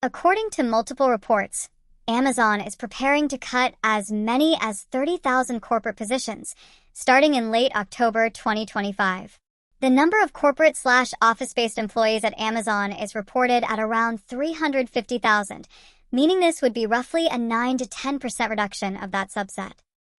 According to multiple reports, Amazon is preparing to cut as many as 30,000 corporate positions, starting in late October 2025. The number of corporate/office-based employees at Amazon is reported at around 350,000, meaning this would be roughly a 9 to 10% reduction of that subset.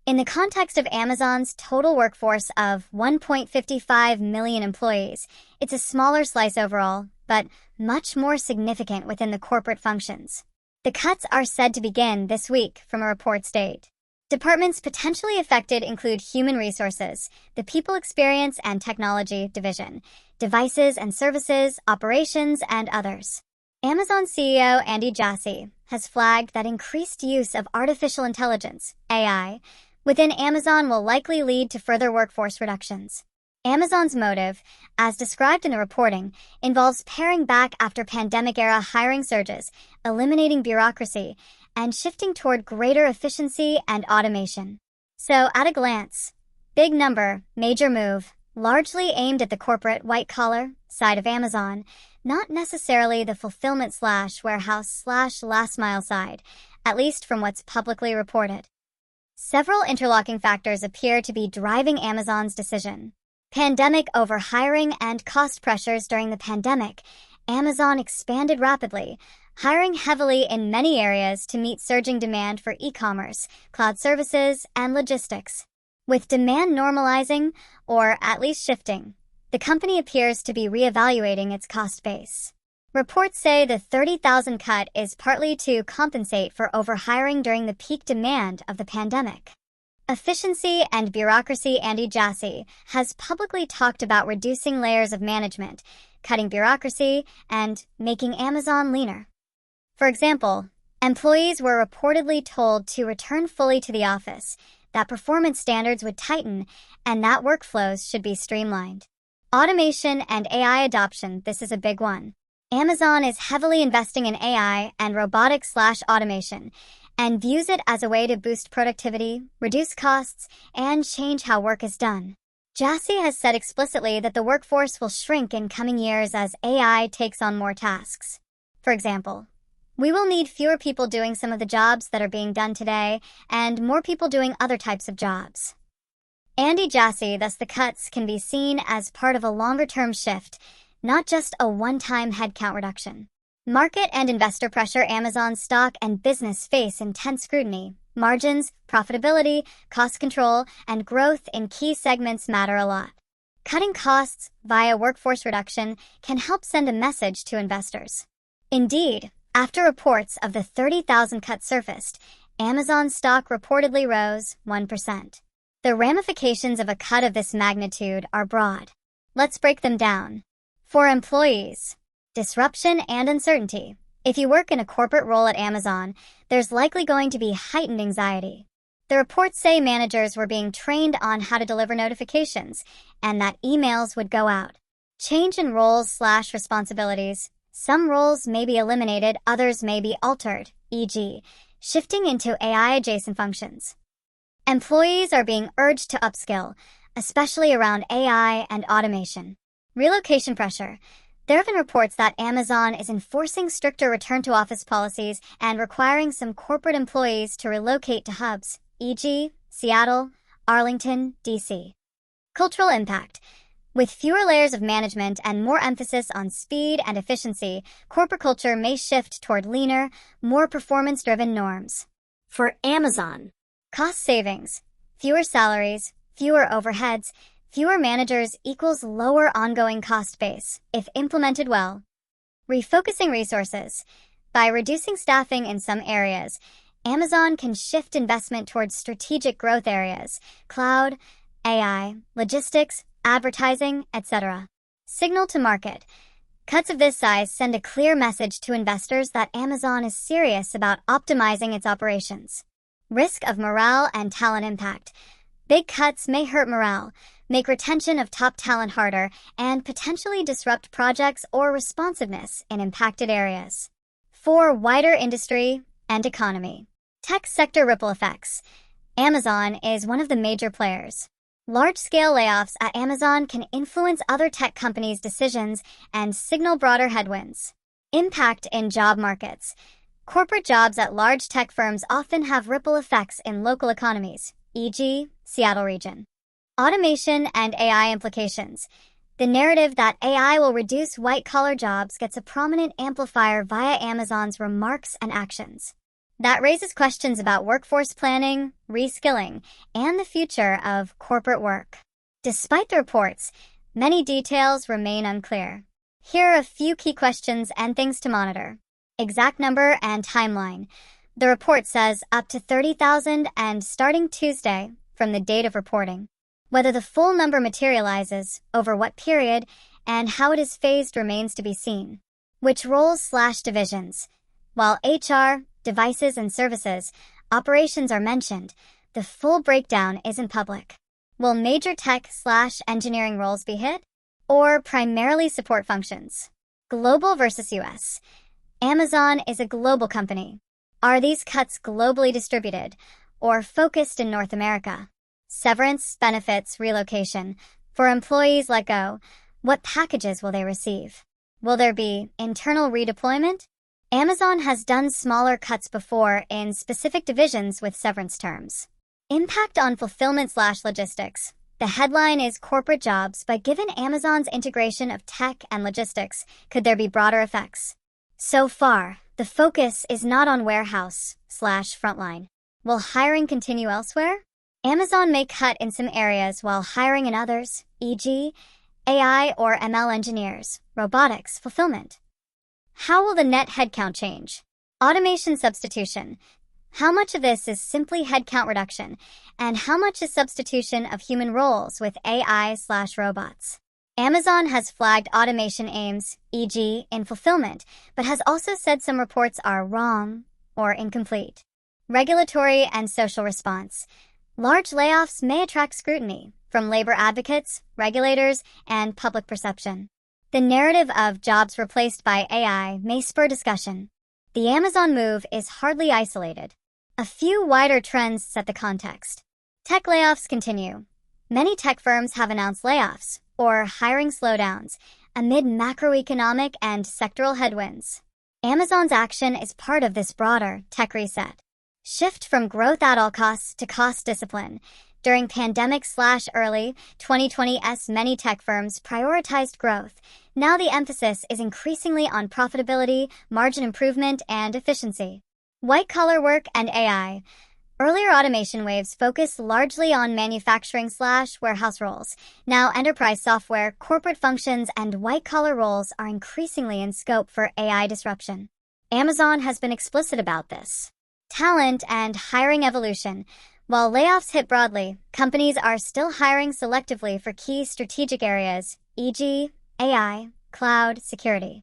In the context of Amazon's total workforce of 1.55 million employees, it's a smaller slice overall, but much more significant within the corporate functions. The cuts are said to begin this week from a report state. Departments potentially affected include Human Resources, the People Experience and Technology Division, Devices and Services, Operations, and others. Amazon CEO Andy Jassy has flagged that increased use of artificial intelligence, AI, within Amazon will likely lead to further workforce reductions. Amazon's motive, as described in the reporting, involves paring back after pandemic-era hiring surges, eliminating bureaucracy, and shifting toward greater efficiency and automation. So, at a glance, big number, major move, largely aimed at the corporate white-collar side of Amazon, not necessarily the fulfillment/warehouse/last-mile side, at least from what's publicly reported. Several interlocking factors appear to be driving Amazon's decision. Pandemic overhiring and cost pressures during the pandemic, Amazon expanded rapidly, hiring heavily in many areas to meet surging demand for e-commerce, cloud services, and logistics. With demand normalizing, or at least shifting, the company appears to be reevaluating its cost base. Reports say the 30,000 cut is partly to compensate for overhiring during the peak demand of the pandemic. Efficiency and bureaucracy. Andy Jassy has publicly talked about reducing layers of management, cutting bureaucracy, and making Amazon leaner. For example, employees were reportedly told to return fully to the office, that performance standards would tighten, and that workflows should be streamlined. Automation and AI adoption. This is a big one. Amazon is heavily investing in AI and robotics/automation, and views it as a way to boost productivity, reduce costs, and change how work is done. Jassy has said explicitly that the workforce will shrink in coming years as AI takes on more tasks. For example, we will need fewer people doing some of the jobs that are being done today, and more people doing other types of jobs. Andy Jassy, thus the cuts can be seen as part of a longer-term shift, not just a one-time headcount reduction. Market and investor pressure. Amazon's stock and business face intense scrutiny. Margins, profitability, cost control, and growth in key segments matter a lot. Cutting costs via workforce reduction can help send a message to investors. Indeed, after reports of the 30,000 cut surfaced, Amazon stock reportedly rose 1%. The ramifications of a cut of this magnitude are broad. Let's break them down. For employees, disruption and uncertainty. If you work in a corporate role at Amazon, there's likely going to be heightened anxiety. The reports say managers were being trained on how to deliver notifications, and that emails would go out. Change in roles/responsibilities. Some roles may be eliminated, others may be altered, e.g., shifting into AI-adjacent functions. Employees are being urged to upskill, especially around AI and automation. Relocation pressure. There have been reports that Amazon is enforcing stricter return-to-office policies and requiring some corporate employees to relocate to hubs, e.g., Seattle, Arlington, D.C. Cultural impact. With fewer layers of management and more emphasis on speed and efficiency, corporate culture may shift toward leaner, more performance-driven norms. For Amazon, cost savings. Fewer salaries, fewer overheads, fewer managers equals lower ongoing cost base, if implemented well. Refocusing resources. By reducing staffing in some areas, Amazon can shift investment towards strategic growth areas, cloud, AI, logistics, advertising, etc. Signal to market. Cuts of this size send a clear message to investors that Amazon is serious about optimizing its operations. Risk of morale and talent impact. Big cuts may hurt morale, make retention of top talent harder, and potentially disrupt projects or responsiveness in impacted areas. For wider industry and economy. Tech sector ripple effects. Amazon is one of the major players. Large-scale layoffs at Amazon can influence other tech companies' decisions and signal broader headwinds. Impact in job markets. Corporate jobs at large tech firms often have ripple effects in local economies, e.g., Seattle region. Automation and AI implications. The narrative that AI will reduce white-collar jobs gets a prominent amplifier via Amazon's remarks and actions. That raises questions about workforce planning, reskilling, and the future of corporate work. Despite the reports, many details remain unclear. Here are a few key questions and things to monitor. Exact number and timeline. The report says up to 30,000 and starting Tuesday from the date of reporting. Whether the full number materializes, over what period, and how it is phased remains to be seen. Which roles/divisions? While HR, devices and services, operations are mentioned, the full breakdown isn't public. Will major tech/engineering roles be hit? Or primarily support functions? Global versus US. Amazon is a global company. Are these cuts globally distributed or focused in North America? Severance, benefits, relocation. For employees let go, what packages will they receive? Will there be internal redeployment? Amazon has done smaller cuts before in specific divisions with severance terms. Impact on fulfillment/logistics. The headline is corporate jobs, but given Amazon's integration of tech and logistics, could there be broader effects? So far, the focus is not on warehouse/frontline. Will hiring continue elsewhere? Amazon may cut in some areas while hiring in others, e.g., AI or ML engineers, robotics, fulfillment. How will the net headcount change? Automation substitution. How much of this is simply headcount reduction, and how much is substitution of human roles with AI/robots? Amazon has flagged automation aims, e.g., in fulfillment, but has also said some reports are wrong or incomplete. Regulatory and social response. Large layoffs may attract scrutiny from labor advocates, regulators, and public perception. The narrative of jobs replaced by AI may spur discussion. The Amazon move is hardly isolated. A few wider trends set the context. Tech layoffs continue. Many tech firms have announced layoffs or hiring slowdowns amid macroeconomic and sectoral headwinds. Amazon's action is part of this broader tech reset. Shift from growth at all costs to cost discipline. During pandemic/early 2020s, many tech firms prioritized growth. Now the emphasis is increasingly on profitability, margin improvement, and efficiency. White-collar work and AI. Earlier automation waves focused largely on manufacturing/warehouse roles. Now enterprise software, corporate functions, and white-collar roles are increasingly in scope for AI disruption. Amazon has been explicit about this. Talent and hiring evolution. While layoffs hit broadly, companies are still hiring selectively for key strategic areas, e.g., AI, cloud, security.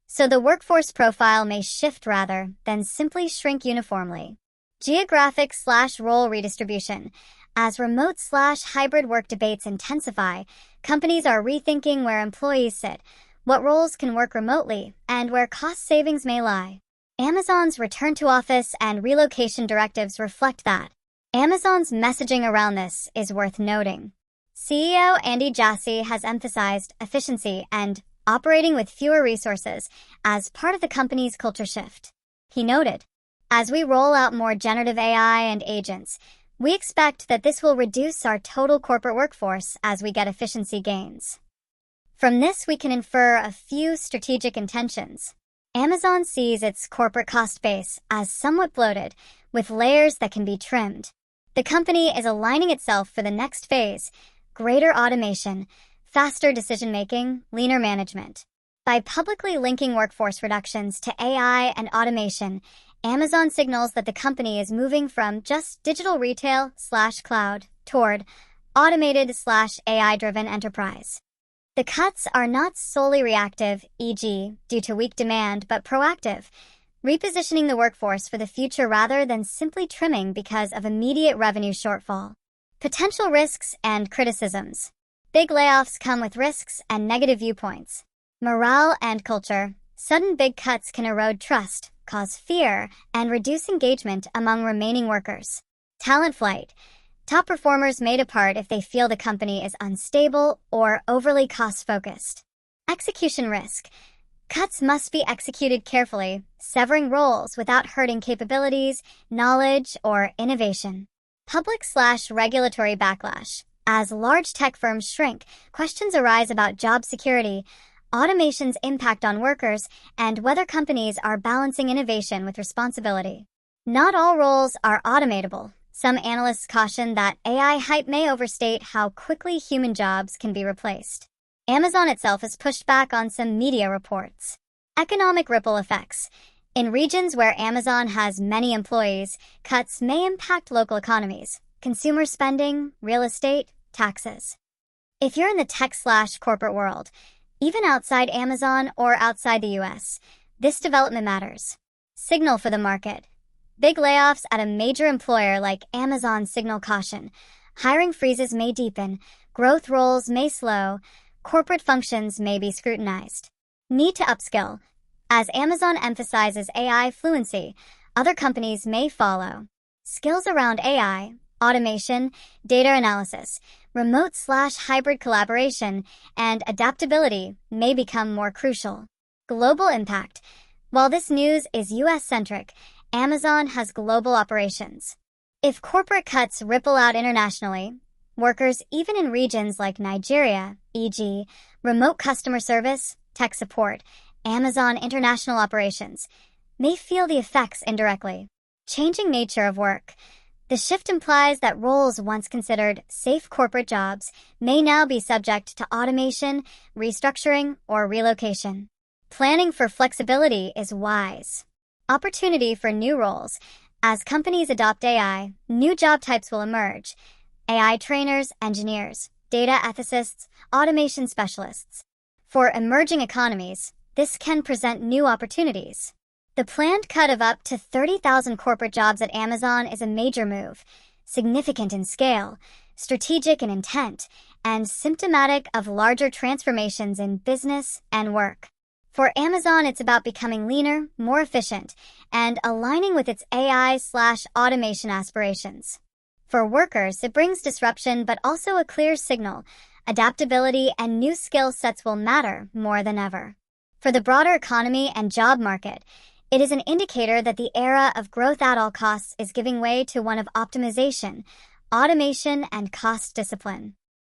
So the workforce profile may shift rather than simply shrink uniformly. Geographic/role redistribution. As remote/hybrid work debates intensify, companies are rethinking where employees sit, what roles can work remotely, and where cost savings may lie. Amazon's return to office and relocation directives reflect that. Amazon's messaging around this is worth noting. CEO Andy Jassy has emphasized efficiency and operating with fewer resources as part of the company's culture shift. He noted, "As we roll out more generative AI and agents, we expect that this will reduce our total corporate workforce as we get efficiency gains." From this, we can infer a few strategic intentions. Amazon sees its corporate cost base as somewhat bloated, with layers that can be trimmed. The company is aligning itself for the next phase: greater automation, faster decision-making, leaner management. By publicly linking workforce reductions to AI and automation, Amazon signals that the company is moving from just digital retail/cloud toward automated/AI-driven enterprise. The cuts are not solely reactive, e.g., due to weak demand, but proactive, repositioning the workforce for the future rather than simply trimming because of immediate revenue shortfall. Potential risks and criticisms. Big layoffs come with risks and negative viewpoints. Morale and culture. Sudden big cuts can erode trust, cause fear, and reduce engagement among remaining workers. Talent flight. Top performers may depart if they feel the company is unstable or overly cost-focused. Execution risk. Cuts must be executed carefully, severing roles without hurting capabilities, knowledge, or innovation. Public/regulatory backlash. As large tech firms shrink, questions arise about job security, automation's impact on workers, and whether companies are balancing innovation with responsibility. Not all roles are automatable. Some analysts caution that AI hype may overstate how quickly human jobs can be replaced. Amazon itself has pushed back on some media reports. Economic ripple effects. In regions where Amazon has many employees, cuts may impact local economies, consumer spending, real estate, taxes. If you're in the tech/corporate world, even outside Amazon or outside the US, this development matters. Signal for the market. Big layoffs at a major employer like Amazon signal caution. Hiring freezes may deepen, growth roles may slow, corporate functions may be scrutinized. Need to upskill. As Amazon emphasizes AI fluency, other companies may follow. Skills around AI, automation, data analysis, remote/hybrid collaboration, and adaptability may become more crucial. Global impact. While this news is US-centric, Amazon has global operations. If corporate cuts ripple out internationally, workers even in regions like Nigeria, e.g., remote customer service, tech support, Amazon international operations, may feel the effects indirectly. Changing nature of work. The shift implies that roles once considered safe corporate jobs may now be subject to automation, restructuring, or relocation. Planning for flexibility is wise. Opportunity for new roles. As companies adopt AI, new job types will emerge. AI trainers, engineers, data ethicists, automation specialists. For emerging economies, this can present new opportunities. The planned cut of up to 30,000 corporate jobs at Amazon is a major move, significant in scale, strategic in intent, and symptomatic of larger transformations in business and work. For Amazon, it's about becoming leaner, more efficient, and aligning with its AI/automation aspirations. For workers, it brings disruption but also a clear signal. Adaptability and new skill sets will matter more than ever. For the broader economy and job market, it is an indicator that the era of growth at all costs is giving way to one of optimization, automation, and cost discipline.